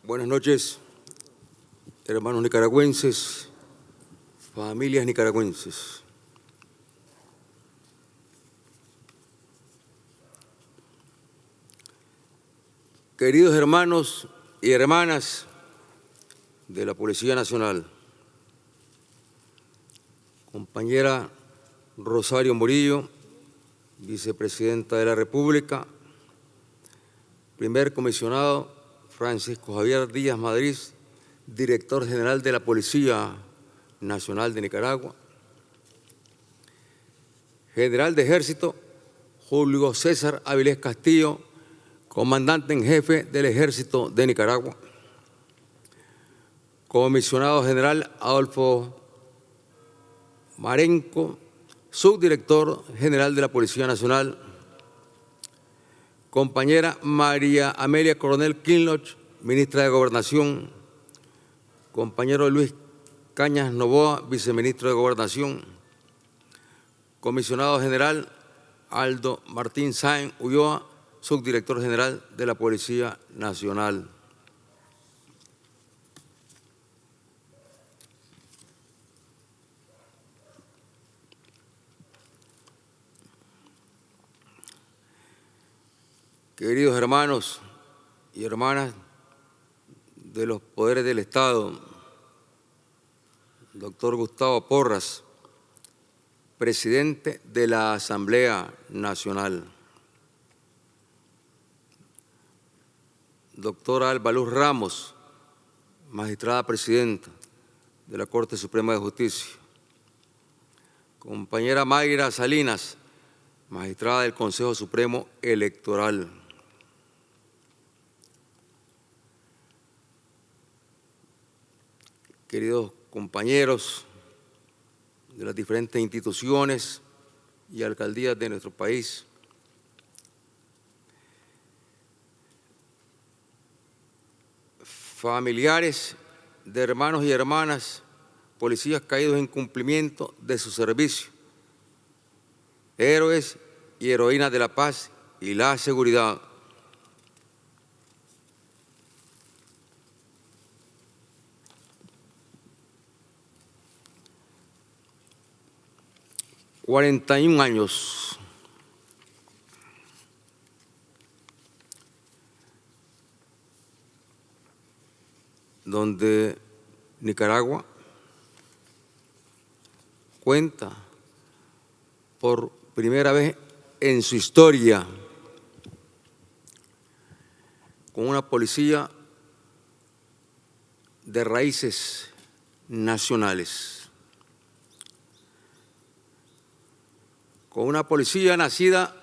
Buenas noches, hermanos nicaragüenses, familias nicaragüenses. Queridos hermanos y hermanas de la Policía Nacional, compañera Rosario Murillo, vicepresidenta de la República, primer comisionado Francisco Javier Díaz Madrid, director general de la Policía Nacional de Nicaragua, general de Ejército Julio César Avilés Castillo, comandante en jefe del Ejército de Nicaragua, comisionado general Adolfo Marenco, subdirector general de la Policía Nacional, compañera María Amelia Coronel Kinloch, ministra de Gobernación, compañero Luis Cañas Novoa, viceministro de Gobernación, comisionado general Aldo Martín Sáenz Ulloa, subdirector general de la Policía Nacional. Queridos hermanos y hermanas de los poderes del Estado, doctor Gustavo Porras, presidente de la Asamblea Nacional, doctora Alba Luz Ramos, magistrada presidenta de la Corte Suprema de Justicia, compañera Mayra Salinas, magistrada del Consejo Supremo Electoral, queridos compañeros de las diferentes instituciones y alcaldías de nuestro país, familiares de hermanos y hermanas, policías caídos en cumplimiento de su servicio, héroes y heroínas de la paz y la seguridad. «41 años donde Nicaragua cuenta por primera vez en su historia con una policía de raíces nacionales, con una policía nacida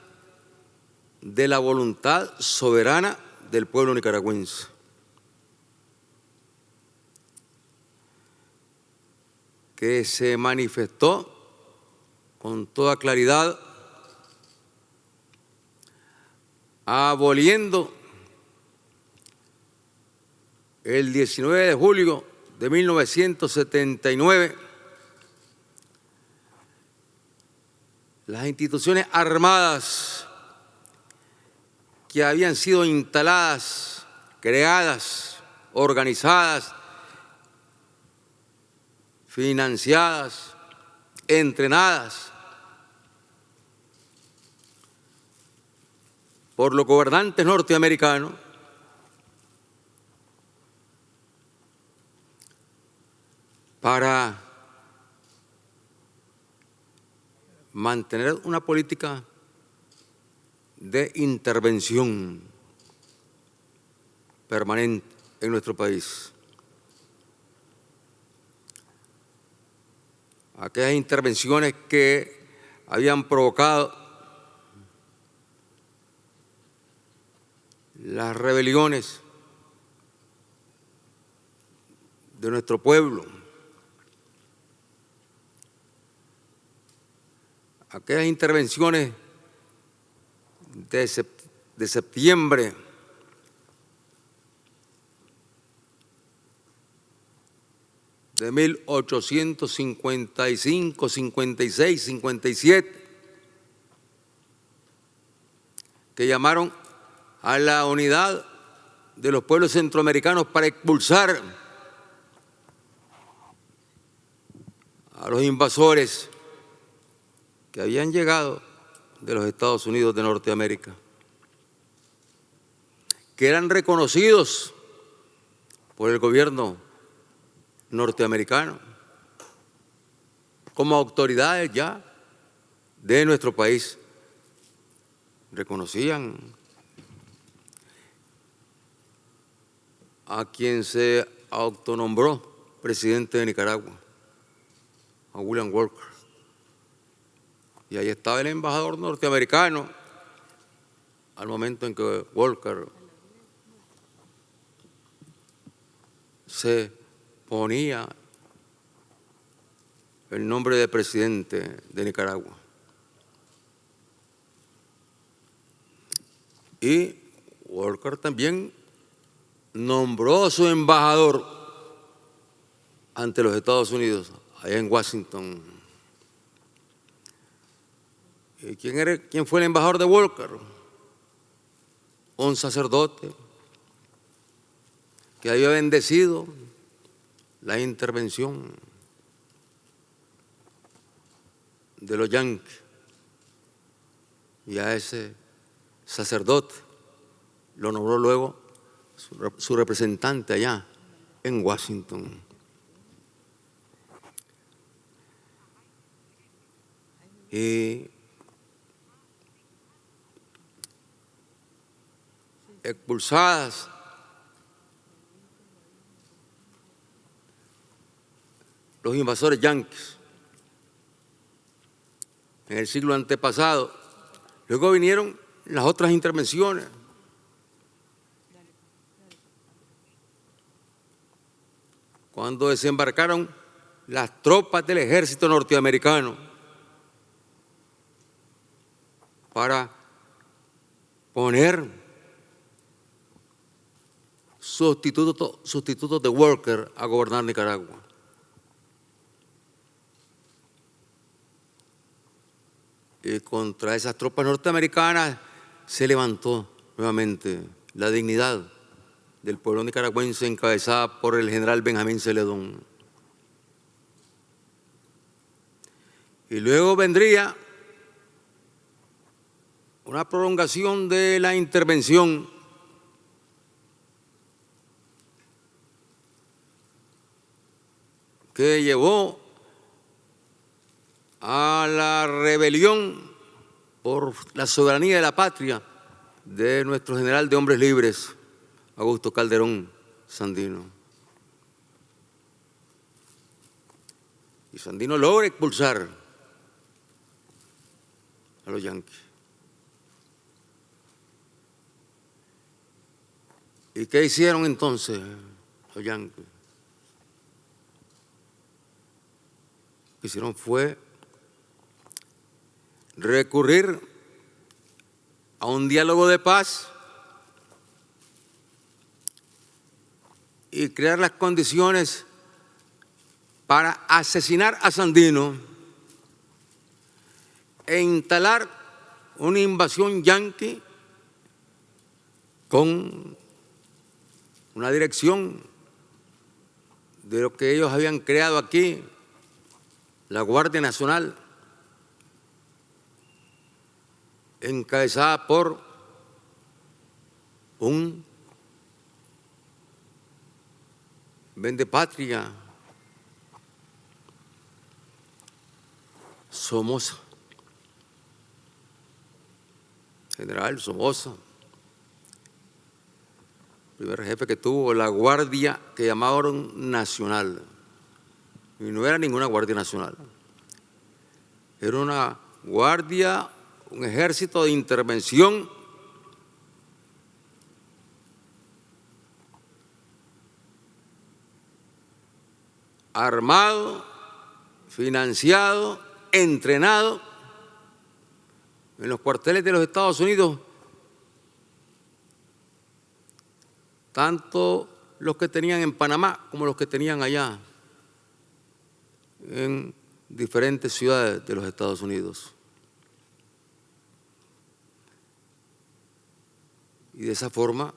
de la voluntad soberana del pueblo nicaragüense, que se manifestó con toda claridad aboliendo el 19 de julio de 1979 las instituciones armadas que habían sido instaladas, creadas, organizadas, financiadas, entrenadas por los gobernantes norteamericanos para mantener una política de intervención permanente en nuestro país. Aquellas intervenciones que habían provocado las rebeliones de nuestro pueblo, aquellas intervenciones de septiembre de 1855, 56, 57, que llamaron a la unidad de los pueblos centroamericanos para expulsar a los invasores que habían llegado de los Estados Unidos de Norteamérica, que eran reconocidos por el gobierno norteamericano como autoridades ya de nuestro país. Reconocían a quien se autonombró presidente de Nicaragua, a William Walker. Y ahí estaba el embajador norteamericano al momento en que Walker se ponía el nombre de presidente de Nicaragua. Y Walker también nombró a su embajador ante los Estados Unidos, allá en Washington. ¿Y quién fue el embajador de Walker? Un sacerdote que había bendecido la intervención de los yanquis. Y a ese sacerdote lo nombró luego su representante allá en Washington. Y expulsadas los invasores yanquis en el siglo antepasado. Luego vinieron las otras intervenciones. Cuando desembarcaron las tropas del ejército norteamericano para poner sustitutos de Walker a gobernar Nicaragua. Y contra esas tropas norteamericanas se levantó nuevamente la dignidad del pueblo nicaragüense encabezada por el general Benjamín Celedón. Y luego vendría una prolongación de la intervención que llevó a la rebelión por la soberanía de la patria de nuestro general de hombres libres, Augusto Calderón Sandino. Y Sandino logra expulsar a los yanquis. ¿Y qué hicieron entonces los yanquis? Lo que hicieron fue recurrir a un diálogo de paz y crear las condiciones para asesinar a Sandino e instalar una invasión yanqui con una dirección de lo que ellos habían creado aquí, la Guardia Nacional, encabezada por un vendepatria, Somoza, general Somoza, primer jefe que tuvo la Guardia que llamaron Nacional. Y no era ninguna Guardia Nacional, era una guardia, un ejército de intervención armado, financiado, entrenado en los cuarteles de los Estados Unidos, tanto los que tenían en Panamá como los que tenían allá en diferentes ciudades de los Estados Unidos. Y de esa forma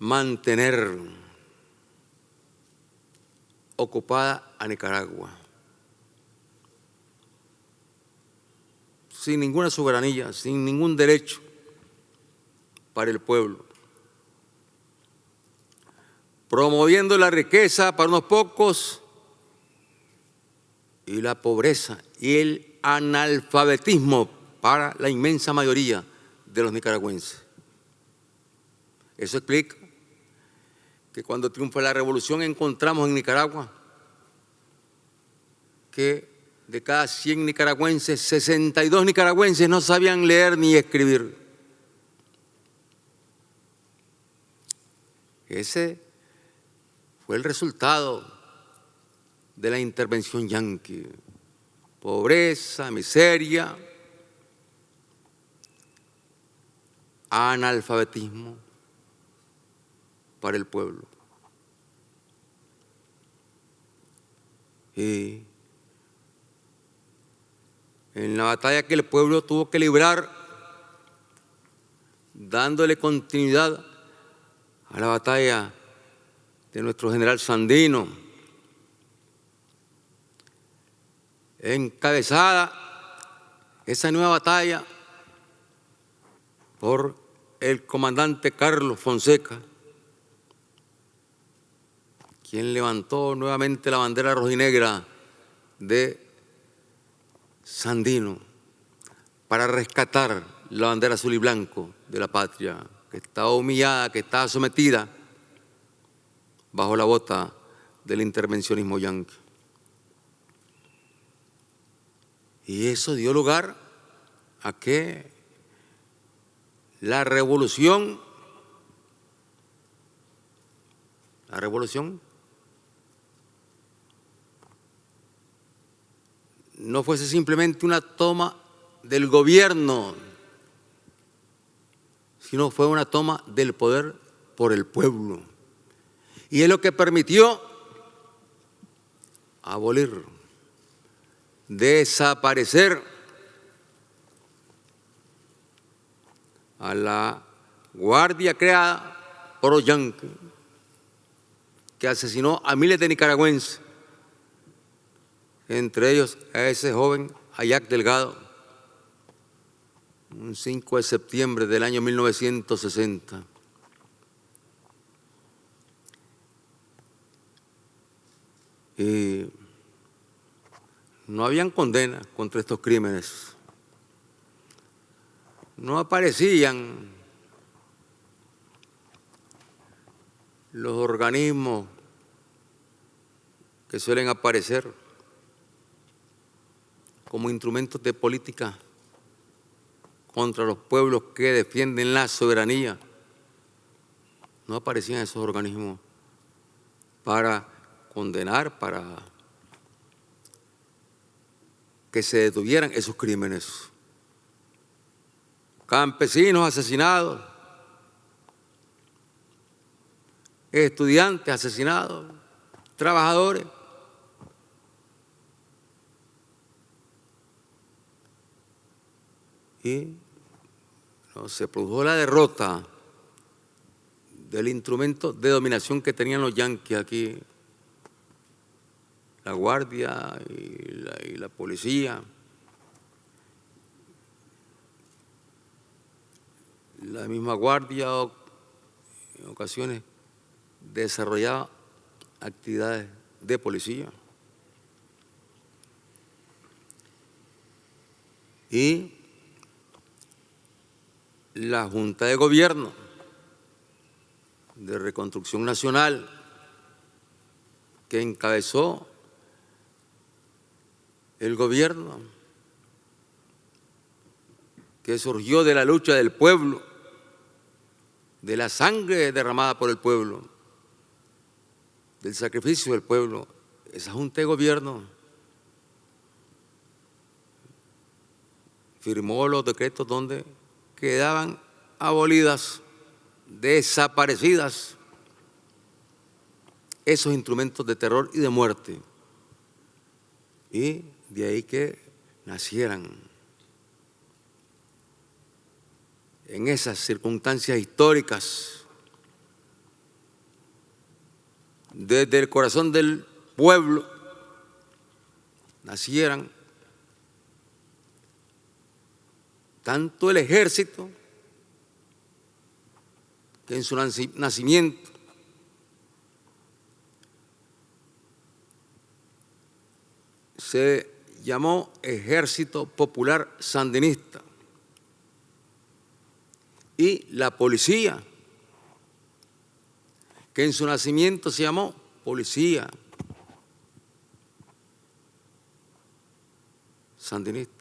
mantener ocupada a Nicaragua sin ninguna soberanía, sin ningún derecho para el pueblo, promoviendo la riqueza para unos pocos y la pobreza y el analfabetismo para la inmensa mayoría de los nicaragüenses. Eso explica que cuando triunfa la revolución encontramos en Nicaragua que de cada 100 nicaragüenses, 62 nicaragüenses no sabían leer ni escribir. Ese fue el resultado de la intervención yanqui. Pobreza, miseria, analfabetismo para el pueblo. Y en la batalla que el pueblo tuvo que librar, dándole continuidad a la batalla de nuestro general Sandino, encabezada esa nueva batalla por el comandante Carlos Fonseca, quien levantó nuevamente la bandera rojinegra de Sandino para rescatar la bandera azul y blanco de la patria, que estaba humillada, que estaba sometida bajo la bota del intervencionismo yanqui. Y eso dio lugar a que la revolución no fuese simplemente una toma del gobierno, sino fue una toma del poder por el pueblo. Y es lo que permitió abolir, desaparecer a la guardia creada por los yanquis, que asesinó a miles de nicaragüenses, entre ellos a ese joven Ayac Delgado, un 5 de septiembre del año 1960. Y no habían condenas contra estos crímenes. No aparecían los organismos que suelen aparecer como instrumentos de política contra los pueblos que defienden la soberanía. No aparecían esos organismos para condenar, para que se detuvieran esos crímenes. Campesinos asesinados, estudiantes asesinados, trabajadores. Y se produjo la derrota del instrumento de dominación que tenían los yanquis aquí, la guardia y la policía. La misma guardia en ocasiones desarrollaba actividades de policía. Y la Junta de Gobierno de Reconstrucción Nacional, que encabezó el gobierno, que surgió de la lucha del pueblo, de la sangre derramada por el pueblo, del sacrificio del pueblo. Esa Junta de Gobierno firmó los decretos donde quedaban abolidas, desaparecidas esos instrumentos de terror y de muerte. Y de ahí que nacieran en esas circunstancias históricas desde el corazón del pueblo nacieran tanto el ejército, que en su nacimiento se llamó Ejército Popular Sandinista, y la policía, que en su nacimiento se llamó Policía Sandinista.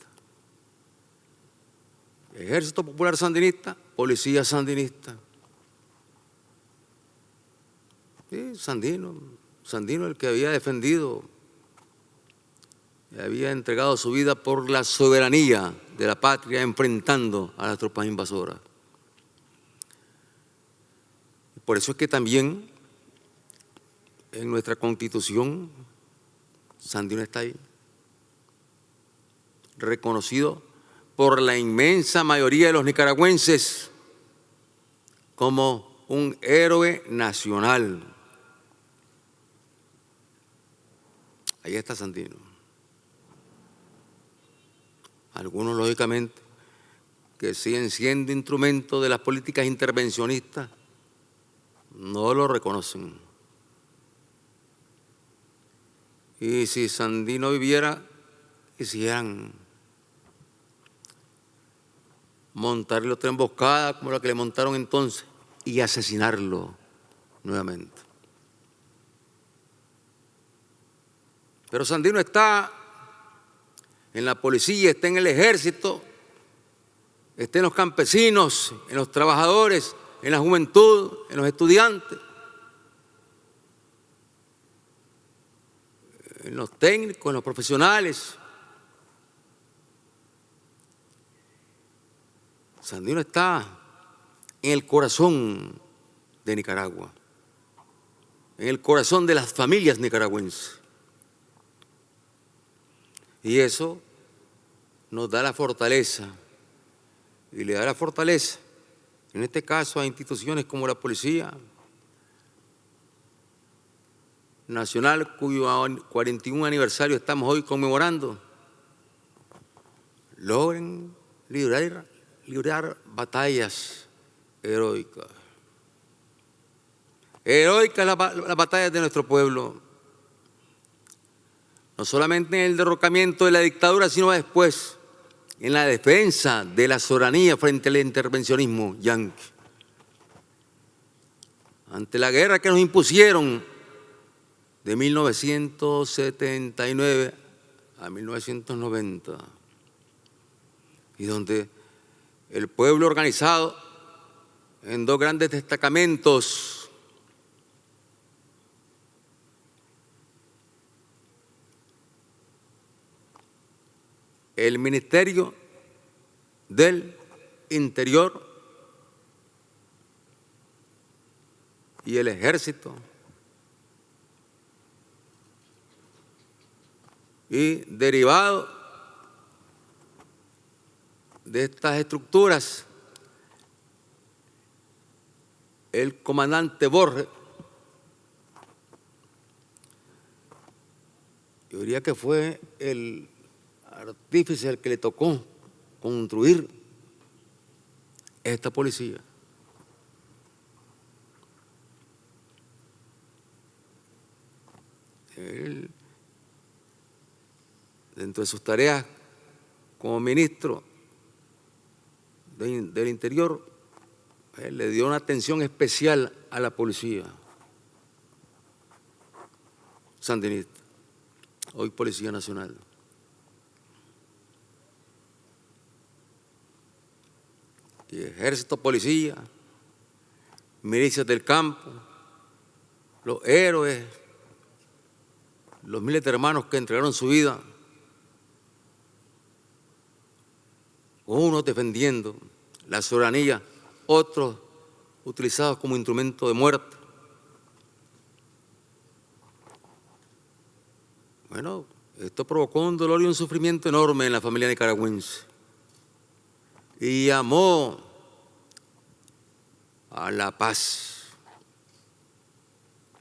Ejército Popular Sandinista, Policía Sandinista. Sí, Sandino el que había defendido, había entregado su vida por la soberanía de la patria enfrentando a las tropas invasoras. Por eso es que también en nuestra Constitución Sandino está ahí, reconocido por la inmensa mayoría de los nicaragüenses como un héroe nacional. Ahí está Sandino. Algunos, lógicamente, que siguen siendo instrumentos de las políticas intervencionistas, no lo reconocen. Y si Sandino viviera, quisieran montarle otra emboscada como la que le montaron entonces y asesinarlo nuevamente. Pero Sandino está en la policía, está en el ejército, está en los campesinos, en los trabajadores, en la juventud, en los estudiantes, en los técnicos, en los profesionales. Sandino está en el corazón de Nicaragua, en el corazón de las familias nicaragüenses. Y eso nos da la fortaleza, y le da la fortaleza, en este caso, a instituciones como la Policía Nacional, cuyo 41 aniversario estamos hoy conmemorando, logren librar batallas heroicas. Heroicas las batallas de nuestro pueblo, no solamente en el derrocamiento de la dictadura, sino después en la defensa de la soberanía frente al intervencionismo yanqui. Ante la guerra que nos impusieron de 1979 a 1990, y donde el pueblo organizado en dos grandes destacamentos, el Ministerio del Interior y el Ejército, y derivado de estas estructuras, el comandante Borges, yo diría que fue el artífice al que le tocó construir esta policía. Él, dentro de sus tareas como ministro del Interior, él le dio una atención especial a la policía sandinista, hoy Policía Nacional. Y Ejército, Policía, milicias del campo, los héroes, los miles de hermanos que entregaron su vida, unos defendiendo la soberanía, otros utilizados como instrumento de muerte. Bueno, esto provocó un dolor y un sufrimiento enorme en la familia nicaragüense, y llamó a la paz.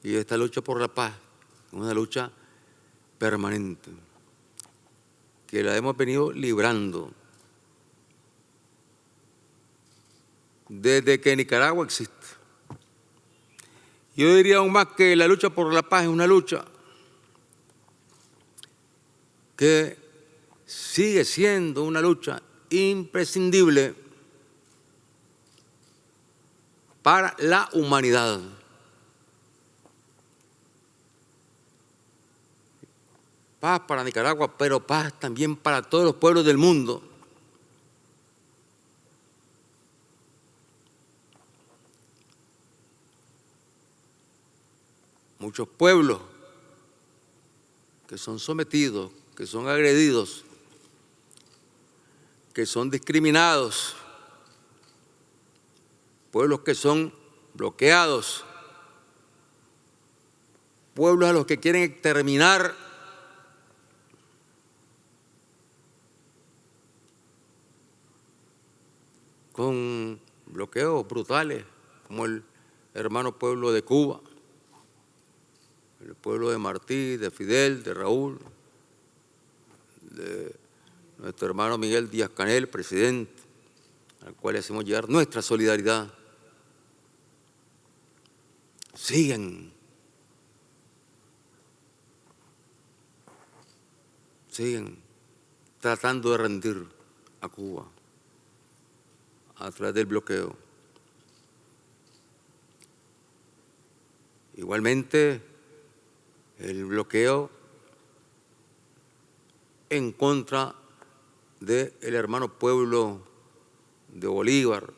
Y esta lucha por la paz es una lucha permanente, que la hemos venido librando desde que Nicaragua existe. Yo diría aún más que la lucha por la paz es una lucha que sigue siendo una lucha imprescindible para la humanidad. Paz para Nicaragua, pero paz también para todos los pueblos del mundo. Muchos pueblos que son sometidos, que son agredidos, que son discriminados, pueblos que son bloqueados, pueblos a los que quieren exterminar, con bloqueos brutales, como el hermano pueblo de Cuba, el pueblo de Martí, de Fidel, de Raúl, de nuestro hermano Miguel Díaz-Canel, presidente, al cual le hacemos llegar nuestra solidaridad. Siguen tratando de rendir a Cuba a través del bloqueo. Igualmente, el bloqueo en contra del hermano pueblo de Bolívar,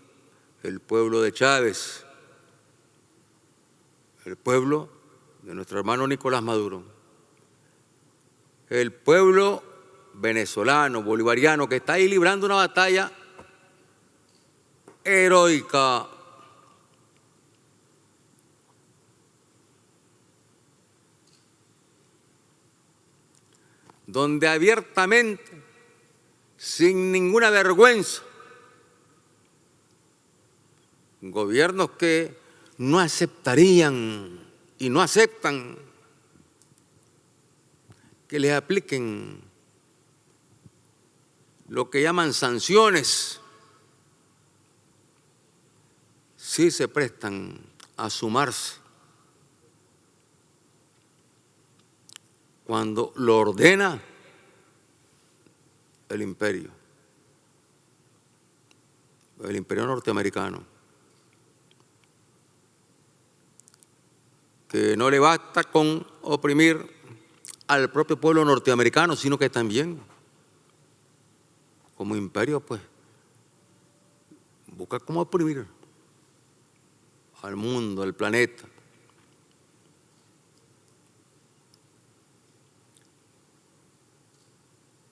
el pueblo de Chávez, el pueblo de nuestro hermano Nicolás Maduro, el pueblo venezolano, bolivariano, que está ahí librando una batalla heroica donde abiertamente, sin ninguna vergüenza, gobiernos que no aceptarían y no aceptan que les apliquen lo que llaman sanciones, sí se prestan a sumarse cuando lo ordena el imperio norteamericano, que no le basta con oprimir al propio pueblo norteamericano, sino que también, como imperio, pues, busca cómo oprimir al mundo, al planeta.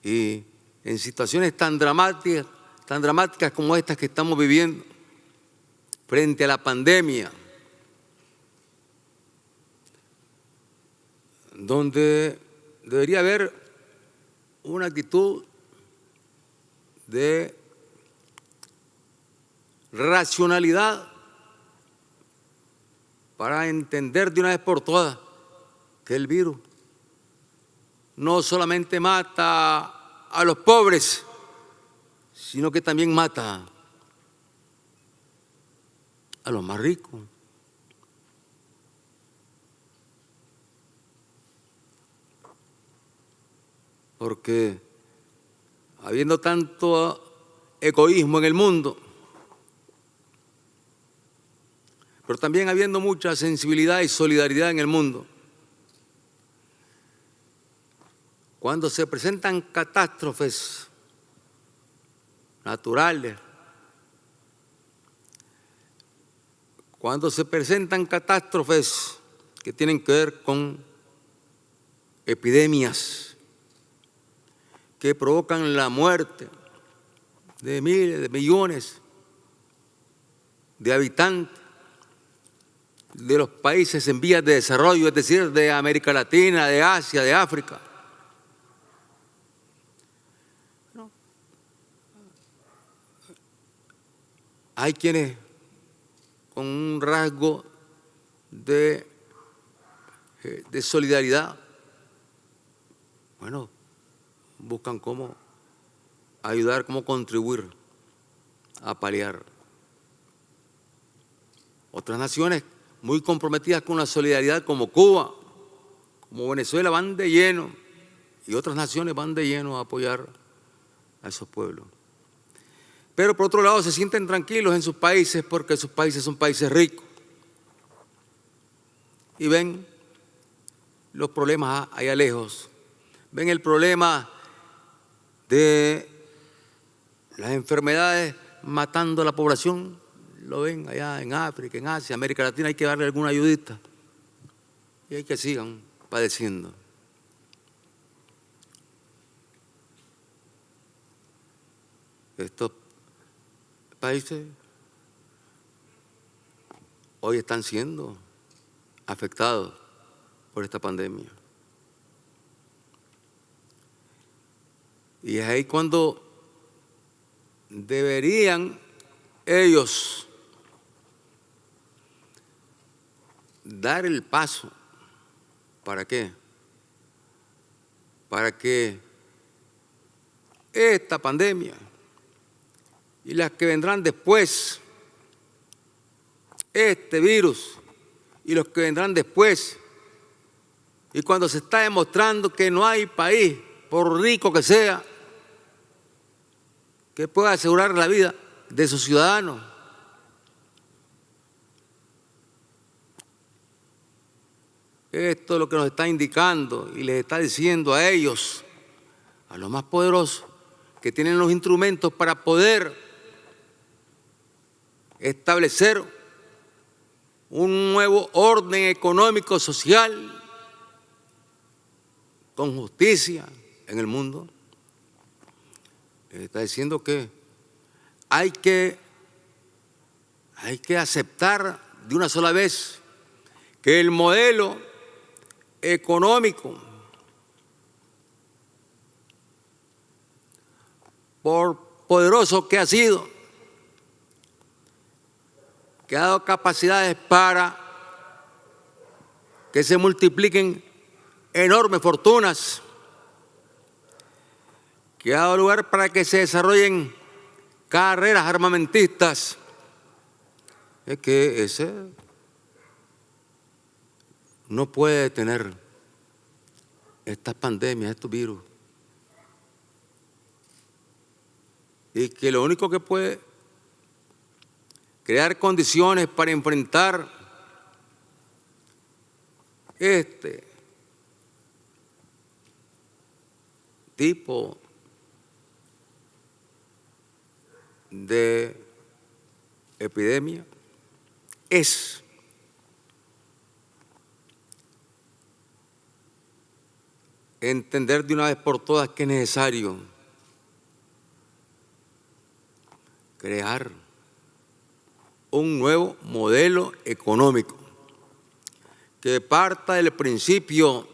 Y en situaciones tan dramáticas como estas que estamos viviendo, frente a la pandemia, donde debería haber una actitud de racionalidad para entender de una vez por todas que el virus no solamente mata a los pobres, sino que también mata a los más ricos. Porque habiendo tanto egoísmo en el mundo, pero también habiendo mucha sensibilidad y solidaridad en el mundo, cuando se presentan catástrofes naturales, cuando se presentan catástrofes que tienen que ver con epidemias que provocan la muerte de miles, de millones de habitantes de los países en vías de desarrollo, es decir, de América Latina, de Asia, de África. Hay quienes con un rasgo de de solidaridad, bueno, buscan cómo ayudar, cómo contribuir a paliar. Otras naciones muy comprometidas con la solidaridad, como Cuba, como Venezuela, van de lleno, y otras naciones van de lleno a apoyar a esos pueblos. Pero por otro lado se sienten tranquilos en sus países porque sus países son países ricos y ven los problemas allá lejos, ven el problema de las enfermedades matando a la población, lo ven allá en África, en Asia, América Latina, hay que darle alguna ayudita y hay que sigan padeciendo. Estos países hoy están siendo afectados por esta pandemia. Y es ahí cuando deberían ellos dar el paso. ¿Para qué? Para que esta pandemia y las que vendrán después, este virus y los que vendrán después, y cuando se está demostrando que no hay país, por rico que sea, que pueda asegurar la vida de sus ciudadanos. Esto es lo que nos está indicando y les está diciendo a ellos, a los más poderosos, que tienen los instrumentos para poder establecer un nuevo orden económico, social, con justicia en el mundo. Está diciendo que hay que aceptar de una sola vez que el modelo económico, por poderoso que ha sido, que ha dado capacidades para que se multipliquen enormes fortunas, que ha dado lugar para que se desarrollen carreras armamentistas, es que ese no puede detener estas pandemias, estos virus. Y que lo único que puede crear condiciones para enfrentar este tipo de epidemia es entender de una vez por todas que es necesario crear un nuevo modelo económico que parta del principio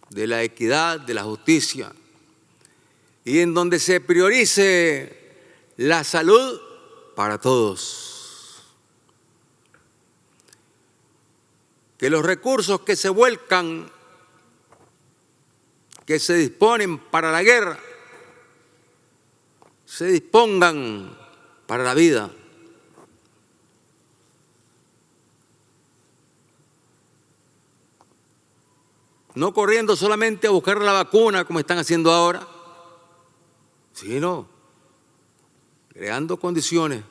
de la equidad, de la justicia, y en donde se priorice la salud para todos. Que los recursos que se vuelcan, que se disponen para la guerra, se dispongan para la vida. No corriendo solamente a buscar la vacuna como están haciendo ahora, sino creando condiciones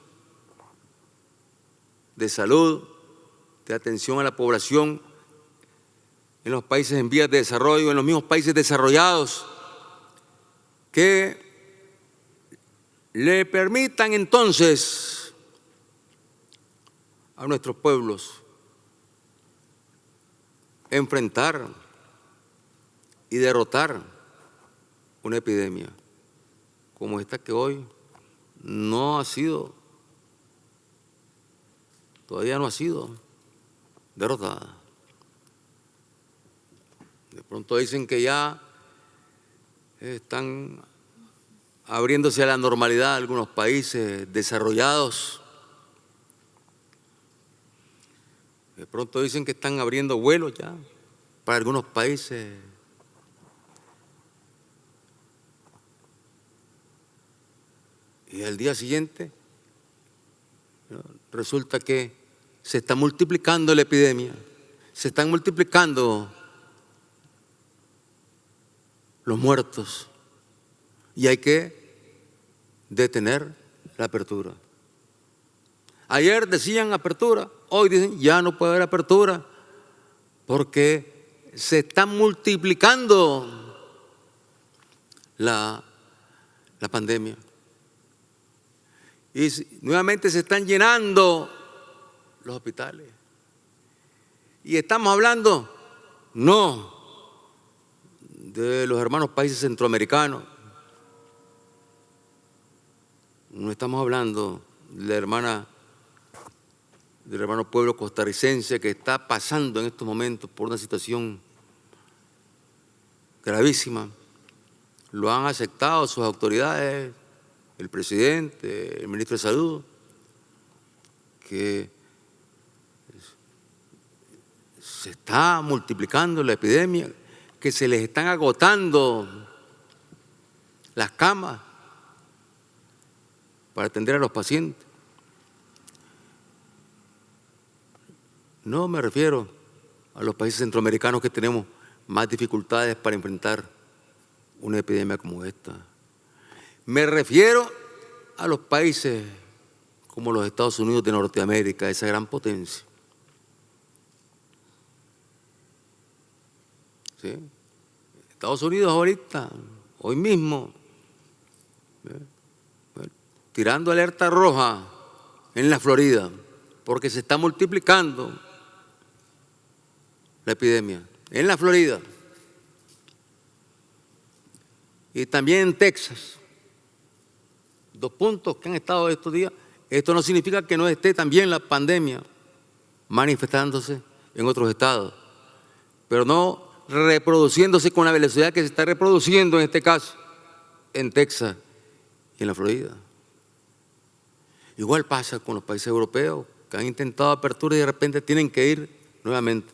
de salud, de atención a la población en los países en vías de desarrollo, en los mismos países desarrollados, que le permitan entonces a nuestros pueblos enfrentar y derrotar una epidemia como esta que hoy todavía no ha sido derrotada. De pronto dicen que ya están abriéndose a la normalidad algunos países desarrollados, De pronto dicen que están abriendo vuelos ya para algunos países. Y al día siguiente, ¿no?, resulta que se está multiplicando la epidemia, se están multiplicando los muertos y hay que detener la apertura. Ayer decían apertura, hoy dicen ya no puede haber apertura porque se está multiplicando la pandemia. Y nuevamente se están llenando los hospitales. Y estamos hablando no de los hermanos países centroamericanos, no estamos hablando del hermano pueblo costarricense que está pasando en estos momentos por una situación gravísima. Lo han aceptado sus autoridades, el presidente, el ministro de Salud, que se está multiplicando la epidemia, que se les están agotando las camas para atender a los pacientes. No me refiero a los países centroamericanos que tenemos más dificultades para enfrentar una epidemia como esta. Me refiero a los países como los Estados Unidos de Norteamérica, esa gran potencia. ¿Sí? Estados Unidos ahorita, hoy mismo, tirando alerta roja en la Florida, porque se está multiplicando la epidemia en la Florida y también en Texas. 2 puntos que han estado estos días. Esto no significa que no esté también la pandemia manifestándose en otros estados, pero no reproduciéndose con la velocidad que se está reproduciendo en este caso en Texas y en la Florida. Igual pasa con los países europeos que han intentado apertura y de repente tienen que ir nuevamente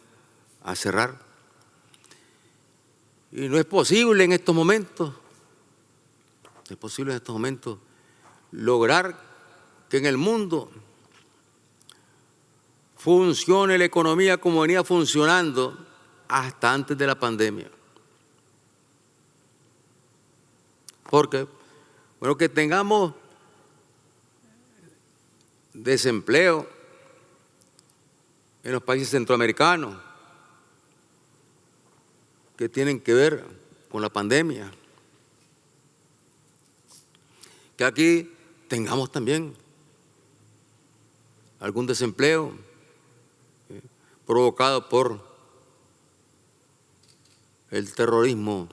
a cerrar. Y no es posible en estos momentos, lograr que en el mundo funcione la economía como venía funcionando hasta antes de la pandemia. Porque, bueno, que tengamos desempleo en los países centroamericanos que tienen que ver con la pandemia. Que aquí tengamos también algún desempleo provocado por el terrorismo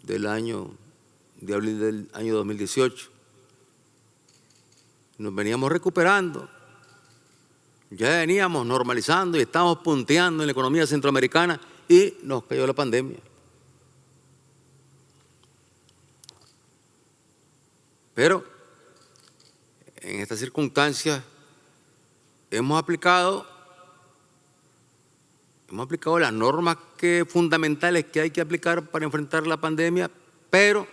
de abril del año 2018. Nos veníamos recuperando, ya veníamos normalizando y estábamos punteando en la economía centroamericana y nos cayó la pandemia. Pero en estas circunstancias hemos aplicado las normas fundamentales que hay que aplicar para enfrentar la pandemia, pero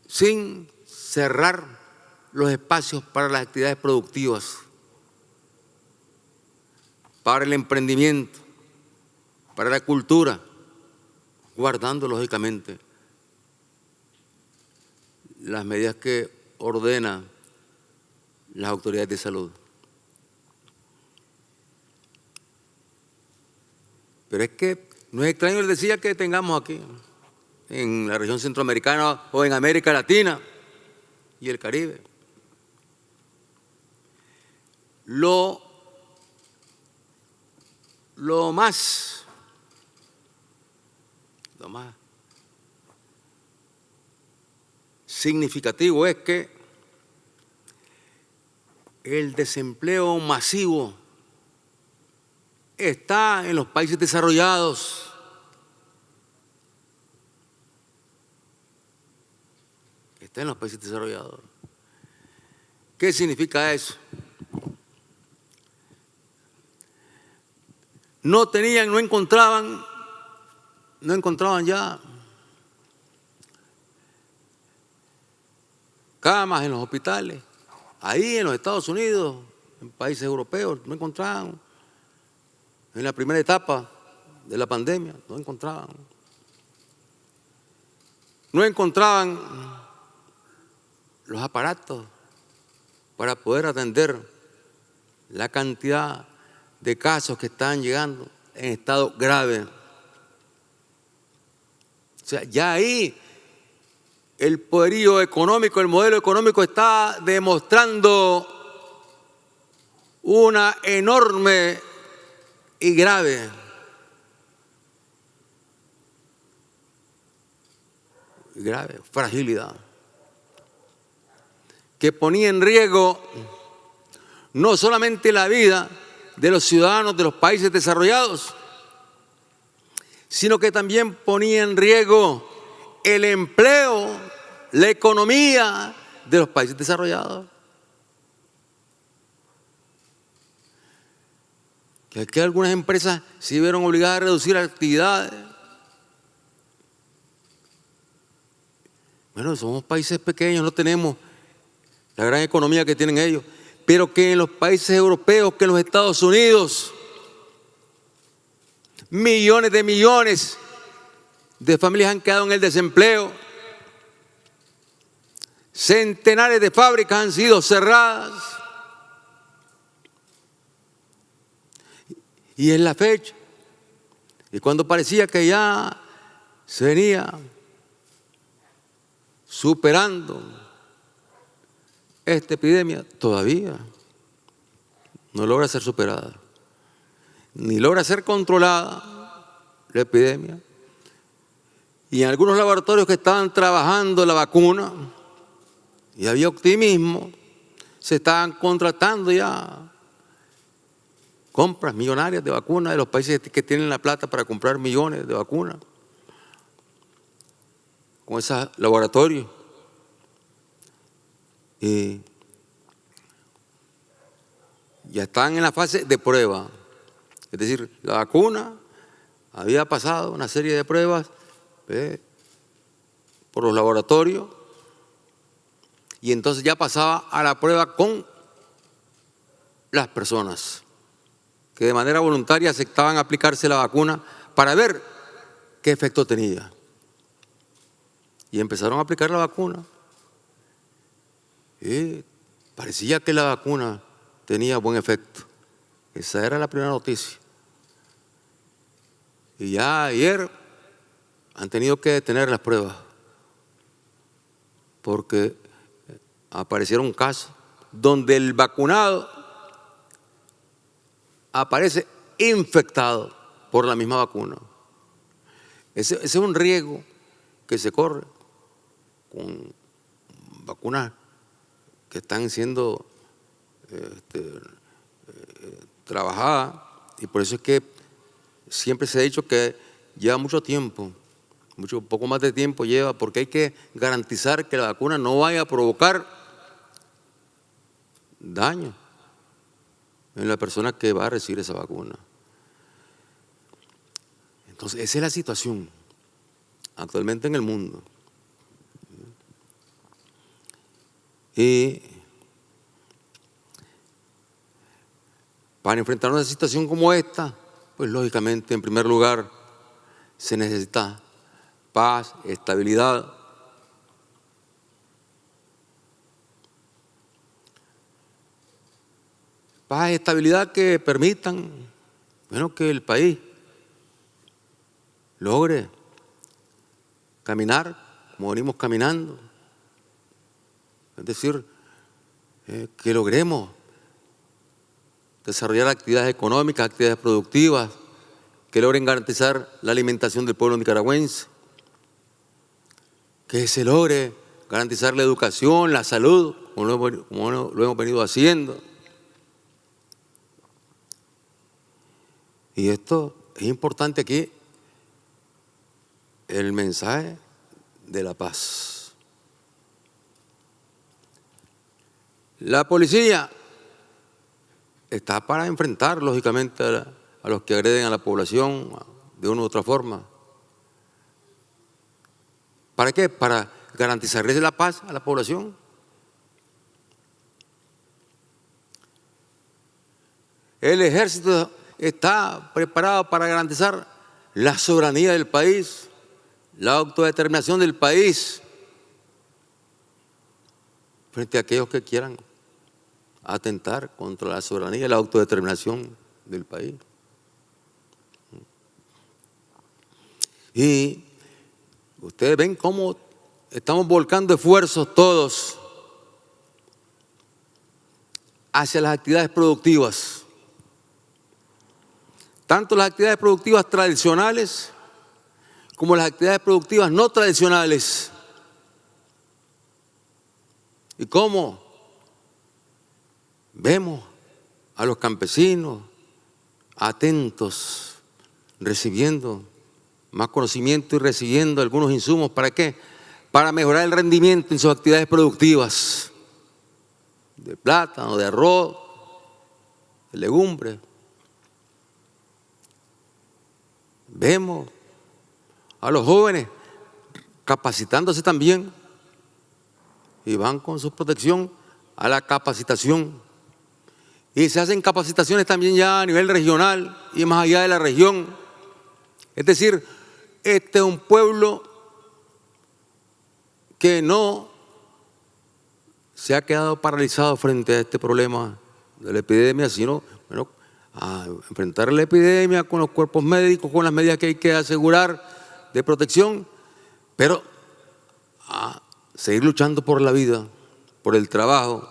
sin cerrar los espacios para las actividades productivas, para el emprendimiento, para la cultura, guardando lógicamente las medidas que ordenan las autoridades de salud. Pero es que no es extraño, les decía, que tengamos aquí, en la región centroamericana o en América Latina y el Caribe, lo más significativo es que el desempleo masivo está en los países desarrollados. Está en los países desarrollados. ¿Qué significa eso? no tenían, no encontraban ya camas en los hospitales. Ahí en los Estados Unidos, en países europeos, no encontraban. En la primera etapa de la pandemia, no encontraban. No encontraban los aparatos para poder atender la cantidad de casos que están llegando en estado grave. O sea, ya ahí el poderío económico, el modelo económico está demostrando una enorme y grave fragilidad que ponía en riesgo no solamente la vida de los ciudadanos de los países desarrollados, sino que también ponía en riesgo el empleo, la economía de los países desarrollados. Que aquí algunas empresas se vieron obligadas a reducir actividades. Bueno, somos países pequeños, no tenemos la gran economía que tienen ellos, pero que en los países europeos, que en los Estados Unidos, millones de familias han quedado en el desempleo, centenares de fábricas han sido cerradas. Y en la fecha, y cuando parecía que ya se venía superando esta epidemia, todavía no logra ser superada, ni logra ser controlada la epidemia. Y en algunos laboratorios que estaban trabajando la vacuna, y había optimismo, se estaban contratando ya compras millonarias de vacunas de los países que tienen la plata para comprar millones de vacunas con esos laboratorios. Y ya están en la fase de prueba. Es decir, la vacuna había pasado una serie de pruebas por los laboratorios y entonces ya pasaba a la prueba con las personas que de manera voluntaria aceptaban aplicarse la vacuna para ver qué efecto tenía. Y empezaron a aplicar la vacuna. Y parecía que la vacuna tenía buen efecto. Esa era la primera noticia. Y ya ayer han tenido que detener las pruebas porque aparecieron casos donde el vacunado aparece infectado por la misma vacuna. Ese es un riesgo que se corre con vacunas que están siendo trabajadas, y por eso es que siempre se ha dicho que lleva mucho tiempo, poco más de tiempo lleva, porque hay que garantizar que la vacuna no vaya a provocar daño en la persona que va a recibir esa vacuna. Entonces, esa es la situación actualmente en el mundo. Y para enfrentar una situación como esta, pues lógicamente, en primer lugar, se necesita paz, estabilidad. Paz y estabilidad que permitan, bueno, que el país logre caminar como venimos caminando. Es decir, que logremos desarrollar actividades económicas, actividades productivas, que logren garantizar la alimentación del pueblo nicaragüense, que se logre garantizar la educación, la salud, como lo hemos venido haciendo. Y esto es importante aquí, el mensaje de la paz. La policía está para enfrentar, lógicamente, a a los que agreden a la población de una u otra forma. ¿Para qué? Para garantizarles la paz a la población. El ejército está preparado para garantizar la soberanía del país, la autodeterminación del país, frente a aquellos que quieran atentar contra la soberanía y la autodeterminación del país. Y ustedes ven cómo estamos volcando esfuerzos todos hacia las actividades productivas. Tanto las actividades productivas tradicionales como las actividades productivas no tradicionales. Y cómo vemos a los campesinos atentos, recibiendo más conocimiento y recibiendo algunos insumos. ¿Para qué? Para mejorar el rendimiento en sus actividades productivas, de plátano, de arroz, de legumbres. Vemos a los jóvenes capacitándose también y van con su protección a la capacitación. Y se hacen capacitaciones también ya a nivel regional y más allá de la región. Es decir, este es un pueblo que no se ha quedado paralizado frente a este problema de la epidemia, sino a enfrentar la epidemia con los cuerpos médicos, con las medidas que hay que asegurar de protección, pero a seguir luchando por la vida, por el trabajo.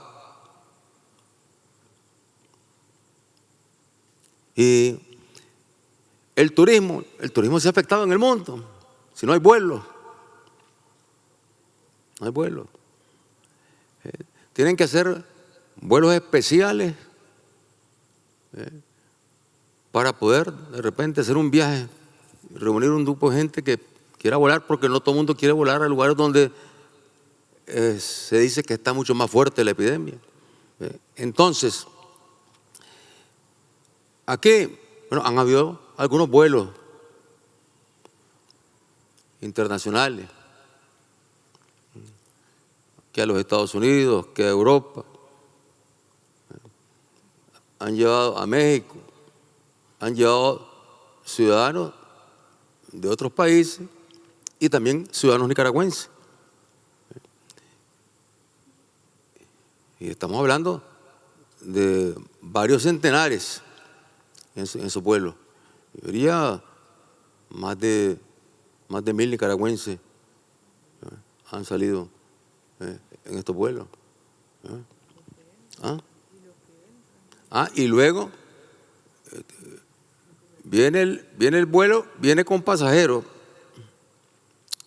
Y el turismo se ha afectado en el mundo, si no hay vuelos. No hay vuelos. Tienen que hacer vuelos especiales para poder de repente hacer un viaje, reunir un grupo de gente que quiera volar, porque no todo el mundo quiere volar a lugares donde se dice que está mucho más fuerte la epidemia. Entonces, aquí, han habido algunos vuelos internacionales, que a los Estados Unidos, que a Europa, han llevado a México, han llevado ciudadanos de otros países y también ciudadanos nicaragüenses. Y estamos hablando de varios centenares en su vuelo. Yo diría más de 1000 nicaragüenses han salido en estos vuelos. Y luego viene el vuelo, viene con pasajeros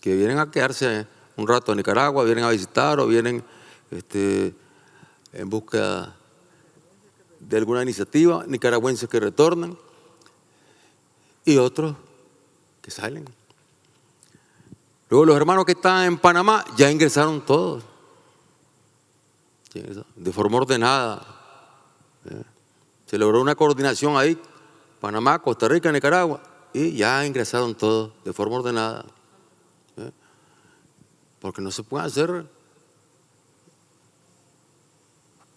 que vienen a quedarse un rato en Nicaragua, vienen a visitar o vienen en busca de alguna iniciativa, nicaragüenses que retornan y otros que salen. Luego los hermanos que están en Panamá ya ingresaron todos, de forma ordenada. Se logró una coordinación ahí, Panamá, Costa Rica, Nicaragua, y ya ingresaron todos de forma ordenada. Porque no se pueden hacer,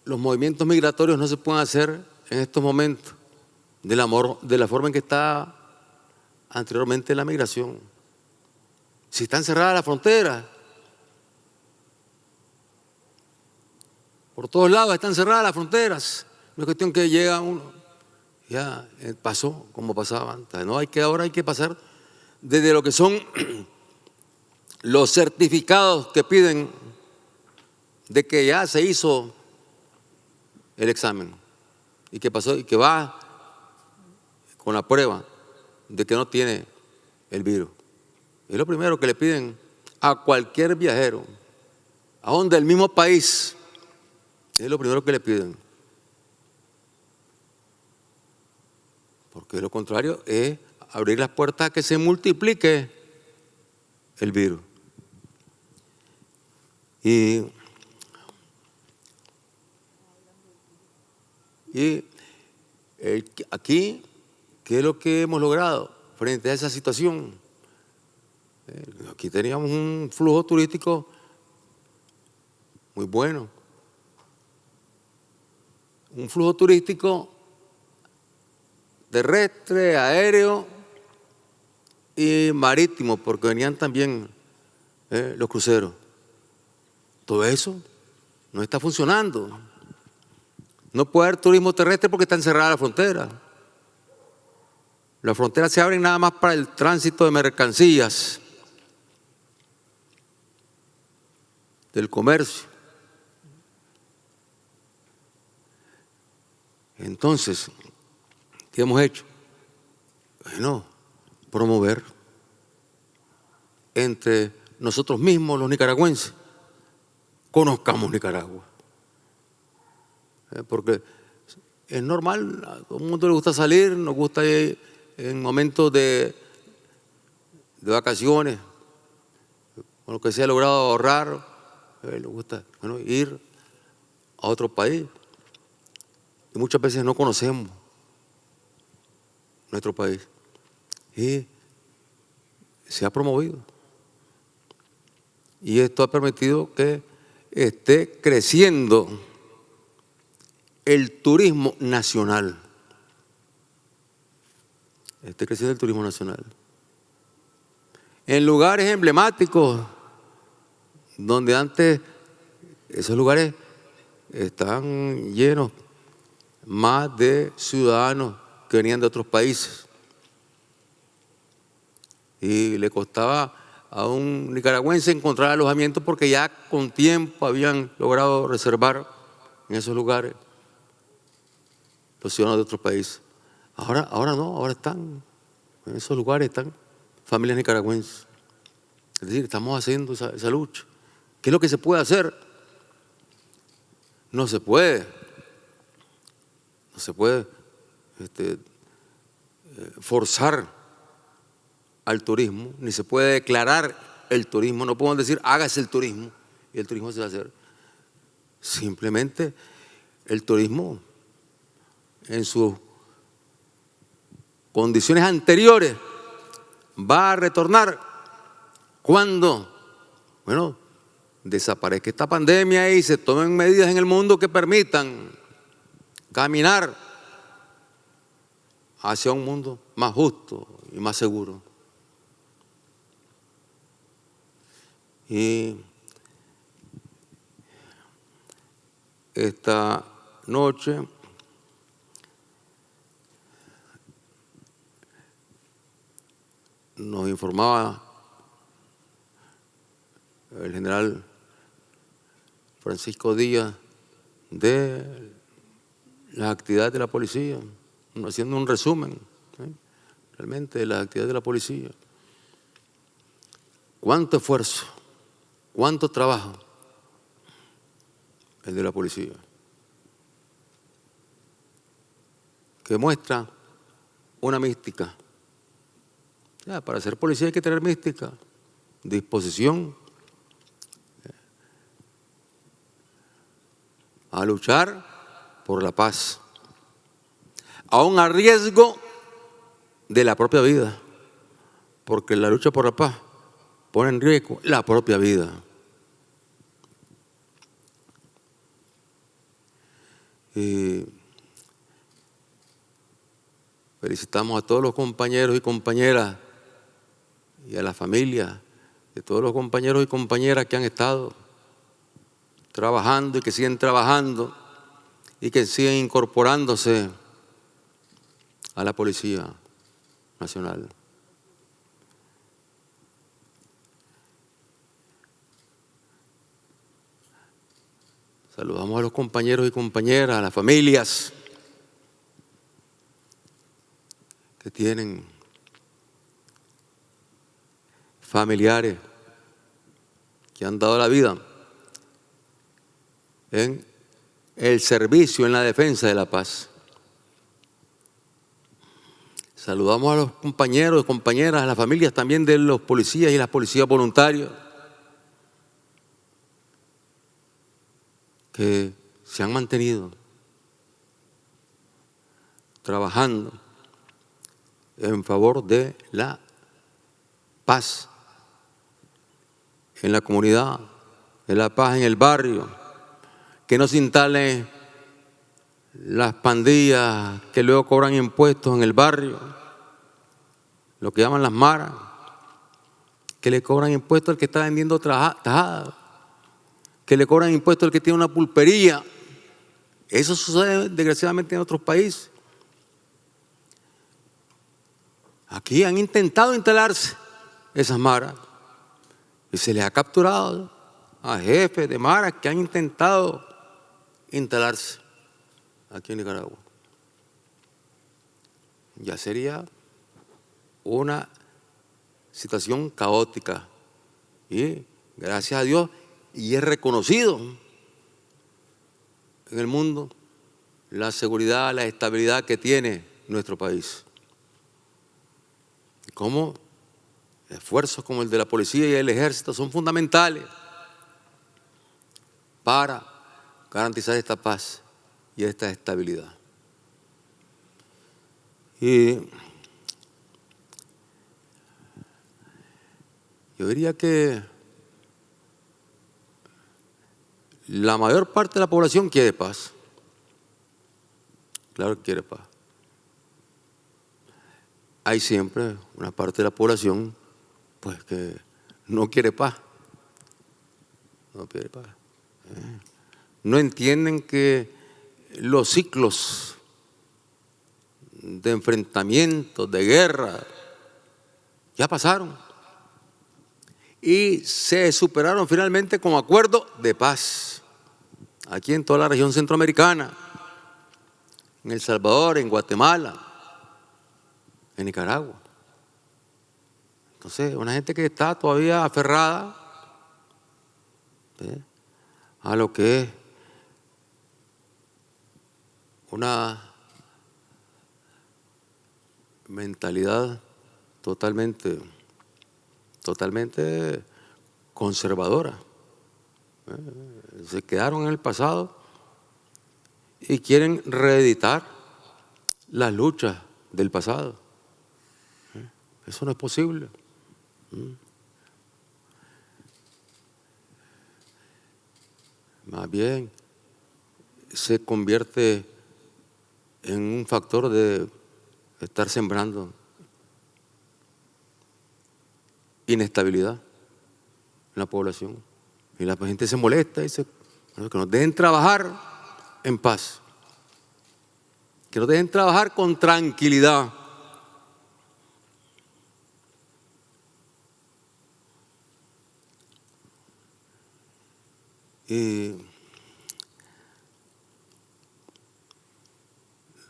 los movimientos migratorios no se pueden hacer en estos momentos de la forma en que está anteriormente la migración. Si están cerradas las fronteras, por todos lados están cerradas las fronteras, no es cuestión que llega uno, ya pasó como pasaba antes. No, ahora hay que pasar desde lo que son los certificados que piden de que ya se hizo el examen y que pasó y que va con la prueba de que no tiene el virus. Es lo primero que le piden a cualquier viajero, aún del mismo país, es lo primero que le piden. Porque lo contrario es abrir las puertas a que se multiplique el virus. Y aquí ¿Qué es lo que hemos logrado frente a esa situación? Aquí teníamos un flujo turístico muy bueno. Un flujo turístico terrestre, aéreo y marítimo, porque venían también los cruceros. Todo eso no está funcionando. No puede haber turismo terrestre porque está encerrada la frontera. Las fronteras se abren nada más para el tránsito de mercancías, del comercio. Entonces, ¿qué hemos hecho? Bueno, promover entre nosotros mismos, los nicaragüenses, conozcamos Nicaragua. Porque es normal, a todo el mundo le gusta salir, nos gusta ir en momentos de vacaciones, con lo que se ha logrado ahorrar, le gusta ir a otro país. Y muchas veces no conocemos nuestro país. Y se ha promovido. Y esto ha permitido que esté creciendo el turismo nacional. Esté creciendo el turismo nacional. En lugares emblemáticos, donde antes esos lugares están llenos más de ciudadanos que venían de otros países. Y le costaba a un nicaragüense encontrar alojamiento porque ya con tiempo habían logrado reservar en esos lugares los ciudadanos de otros países. Ahora no, ahora están, en esos lugares están familias nicaragüenses. Es decir, estamos haciendo esa lucha. ¿Qué es lo que se puede hacer? No se puede forzar al turismo, ni se puede declarar el turismo. No podemos decir hágase el turismo y el turismo se va a hacer. Simplemente el turismo en sus condiciones anteriores va a retornar cuando, desaparezca esta pandemia y se tomen medidas en el mundo que permitan caminar hacia un mundo más justo y más seguro. Y esta noche nos informaba el general Francisco Díaz de las actividades de la policía, haciendo un resumen realmente de las actividades de la policía. ¿Cuánto esfuerzo, cuánto trabajo el de la policía? Que muestra una mística. Para ser policía hay que tener mística, disposición a luchar por la paz, aún a riesgo de la propia vida, porque la lucha por la paz pone en riesgo la propia vida. Y felicitamos a todos los compañeros y compañeras y a la familia de todos los compañeros y compañeras que han estado trabajando y que siguen trabajando y que siguen incorporándose a la Policía Nacional. Saludamos a los compañeros y compañeras, a las familias que tienen familiares que han dado la vida en el servicio, en la defensa de la paz. Saludamos a los compañeros y compañeras, a las familias también de los policías y las policías voluntarios que se han mantenido trabajando en favor de la paz en la comunidad, de la paz en el barrio, que no se instalen las pandillas que luego cobran impuestos en el barrio, lo que llaman las maras, que le cobran impuestos al que está vendiendo tajadas, que le cobran impuestos al que tiene una pulpería. Eso sucede desgraciadamente en otros países. Aquí han intentado instalarse esas maras y se les ha capturado a jefes de maras que han intentado instalarse aquí en Nicaragua. Ya sería una situación caótica y gracias a Dios, y es reconocido en el mundo la seguridad, la estabilidad que tiene nuestro país. Como esfuerzos como el de la policía y el ejército son fundamentales para garantizar esta paz y esta estabilidad. Y yo diría que la mayor parte de la población quiere paz. Claro que quiere paz. Hay siempre una parte de la población pues que no quiere paz. No quiere paz. No entienden que los ciclos de enfrentamiento, de guerra, ya pasaron y se superaron finalmente con acuerdo de paz. Aquí en toda la región centroamericana, en El Salvador, en Guatemala, en Nicaragua. Entonces, una gente que está todavía aferrada a lo que es una mentalidad totalmente conservadora. Se quedaron en el pasado y quieren reeditar las luchas del pasado. Eso no es posible. Más bien se convierte en un factor de estar sembrando inestabilidad en la población. Y la gente se molesta y dice que nos dejen trabajar en paz, que nos dejen trabajar con tranquilidad. Y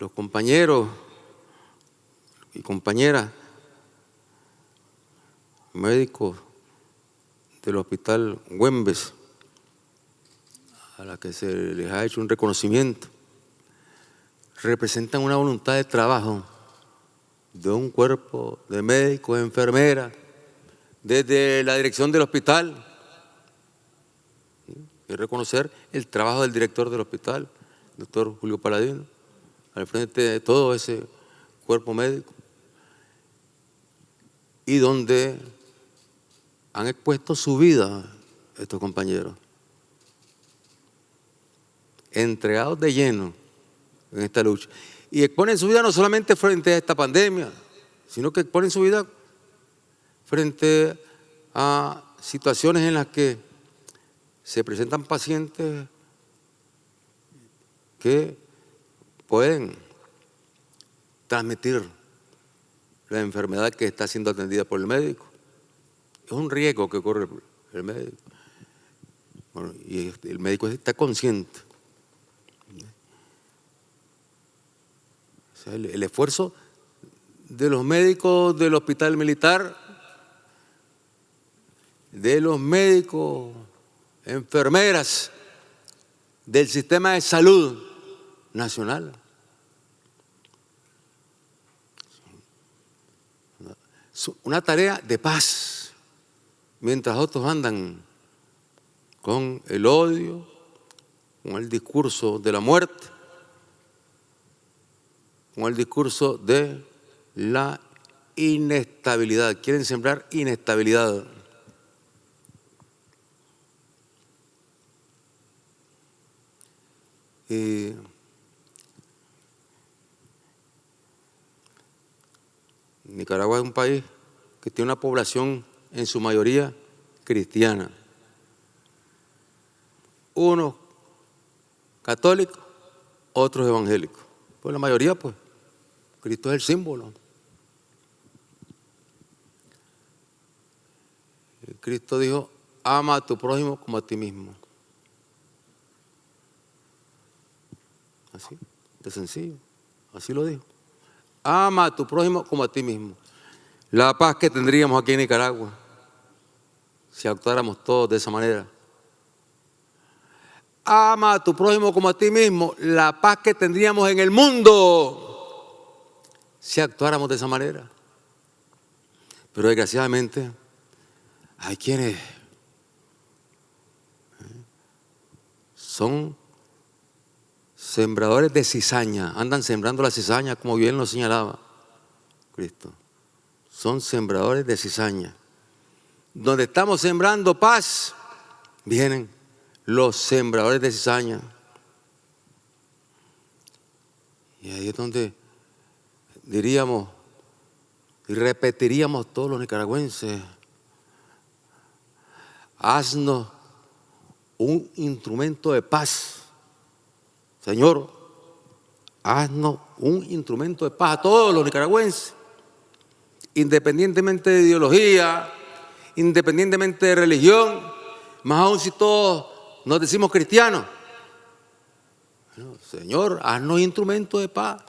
los compañeros y compañeras médicos del Hospital Güemes, a la que se les ha hecho un reconocimiento, representan una voluntad de trabajo de un cuerpo de médicos, enfermeras, desde la dirección del hospital. Y reconocer el trabajo del director del hospital, doctor Julio Paladino, al frente de todo ese cuerpo médico, y donde han expuesto su vida estos compañeros, entregados de lleno en esta lucha. Y exponen su vida no solamente frente a esta pandemia, sino que exponen su vida frente a situaciones en las que se presentan pacientes que pueden transmitir la enfermedad que está siendo atendida por el médico. Es un riesgo que corre el médico. Bueno, y el médico está consciente. O sea, el esfuerzo de los médicos del hospital militar, de los médicos, enfermeras del sistema de salud nacional. Una tarea de paz, mientras otros andan con el odio, con el discurso de la muerte, con el discurso de la inestabilidad, quieren sembrar inestabilidad. Nicaragua es un país que tiene una población en su mayoría cristiana. Unos católicos, otros evangélicos. Pues la mayoría, pues, Cristo es el símbolo. Y Cristo dijo, ama a tu prójimo como a ti mismo. Así, de sencillo, así lo dijo. Ama a tu prójimo como a ti mismo. La paz que tendríamos aquí en Nicaragua, si actuáramos todos de esa manera. Ama a tu prójimo como a ti mismo. La paz que tendríamos en el mundo, si actuáramos de esa manera. Pero desgraciadamente, hay quienes son sembradores de cizaña, andan sembrando la cizaña como bien lo señalaba Cristo. Son sembradores de cizaña. Donde estamos sembrando paz, vienen los sembradores de cizaña. Y ahí es donde diríamos y repetiríamos todos los nicaragüenses, haznos un instrumento de paz. Señor, haznos un instrumento de paz a todos los nicaragüenses, independientemente de ideología, independientemente de religión, más aún si todos nos decimos cristianos. Bueno, Señor, haznos instrumento de paz.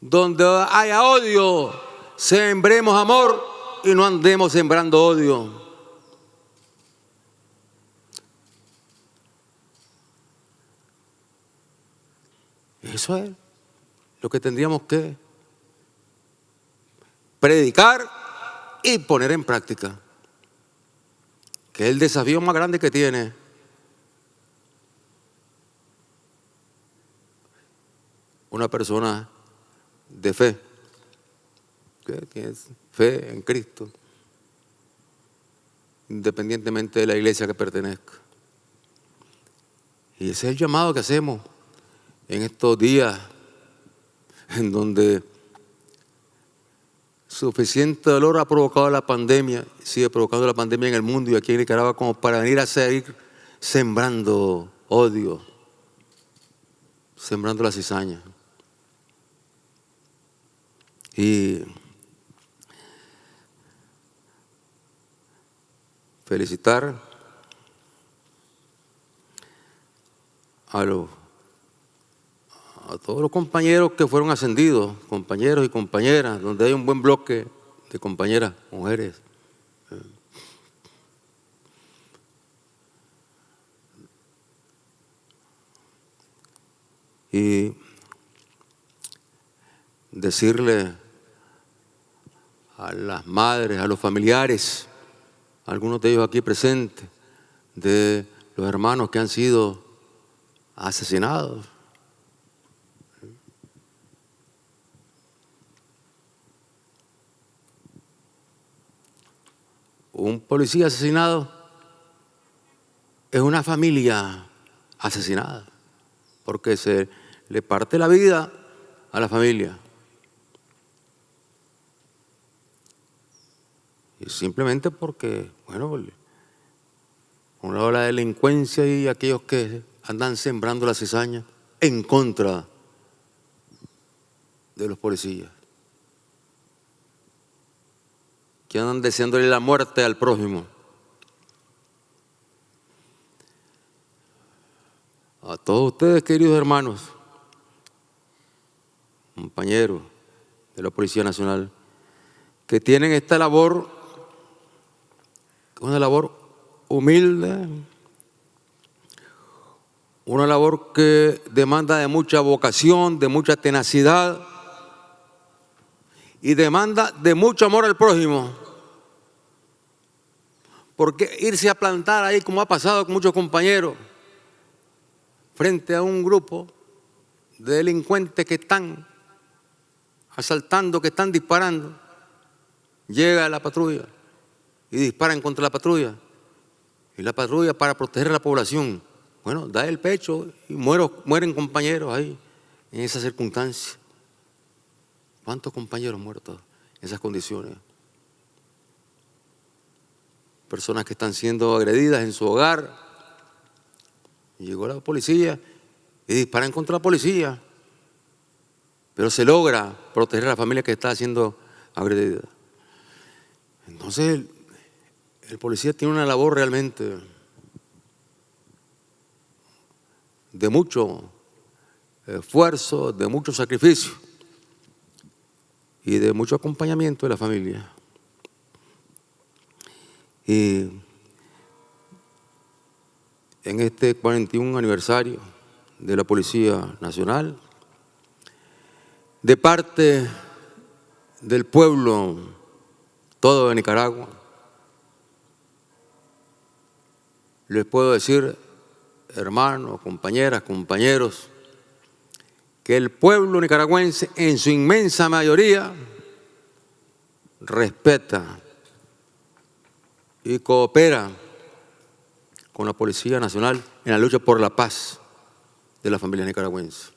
Donde haya odio, sembremos amor y no andemos sembrando odio. Eso es lo que tendríamos que predicar y poner en práctica, que es el desafío más grande que tiene una persona de fe, que es fe en Cristo, independientemente de la iglesia que pertenezca. Y ese es el llamado que hacemos en estos días en donde suficiente dolor ha provocado la pandemia, sigue provocando la pandemia en el mundo y aquí en Nicaragua, como para venir a seguir sembrando odio, sembrando la cizaña. Y felicitar a todos los compañeros que fueron ascendidos, compañeros y compañeras, donde hay un buen bloque de compañeras, mujeres. Y decirle a las madres, a los familiares, algunos de ellos aquí presentes, de los hermanos que han sido asesinados. Un policía asesinado es una familia asesinada, porque se le parte la vida a la familia. Y simplemente porque, bueno, por un lado la delincuencia y aquellos que andan sembrando la cizaña en contra de los policías, que andan deseándole la muerte al prójimo. A todos ustedes, queridos hermanos, compañeros de la Policía Nacional, que tienen esta labor, una labor humilde, una labor que demanda de mucha vocación, de mucha tenacidad y demanda de mucho amor al prójimo. Porque irse a plantar ahí, como ha pasado con muchos compañeros, frente a un grupo de delincuentes que están asaltando, que están disparando, llega la patrulla y disparan contra la patrulla. Y la patrulla, para proteger a la población, bueno, da el pecho y mueren compañeros ahí, en esas circunstancias. ¿Cuántos compañeros muertos en esas condiciones? Personas que están siendo agredidas en su hogar. Y llegó la policía y disparan contra la policía. Pero se logra proteger a la familia que está siendo agredida. Entonces, el policía tiene una labor realmente de mucho esfuerzo, de mucho sacrificio y de mucho acompañamiento de la familia. Y en este 41 aniversario de la Policía Nacional, de parte del pueblo todo de Nicaragua, les puedo decir, hermanos, compañeras, compañeros, que el pueblo nicaragüense en su inmensa mayoría respeta y coopera con la Policía Nacional en la lucha por la paz de la familia nicaragüense.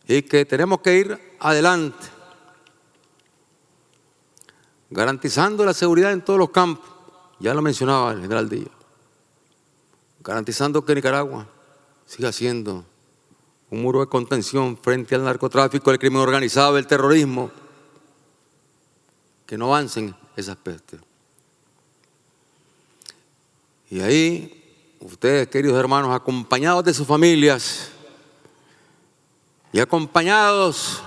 Y que tenemos que ir adelante, garantizando la seguridad en todos los campos, ya lo mencionaba el general Díaz, garantizando que Nicaragua siga siendo un muro de contención frente al narcotráfico, el crimen organizado, el terrorismo, que no avancen esas pestes. Y ahí, ustedes, queridos hermanos, acompañados de sus familias y acompañados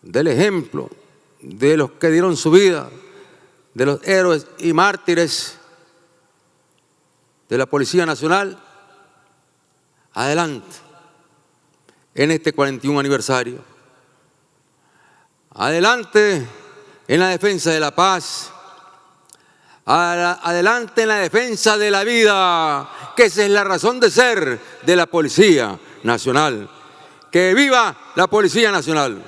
del ejemplo de los que dieron su vida, de los héroes y mártires de la Policía Nacional, adelante en este 41 aniversario. Adelante en la defensa de la paz, adelante en la defensa de la vida, que esa es la razón de ser de la Policía Nacional. ¡Que viva la Policía Nacional!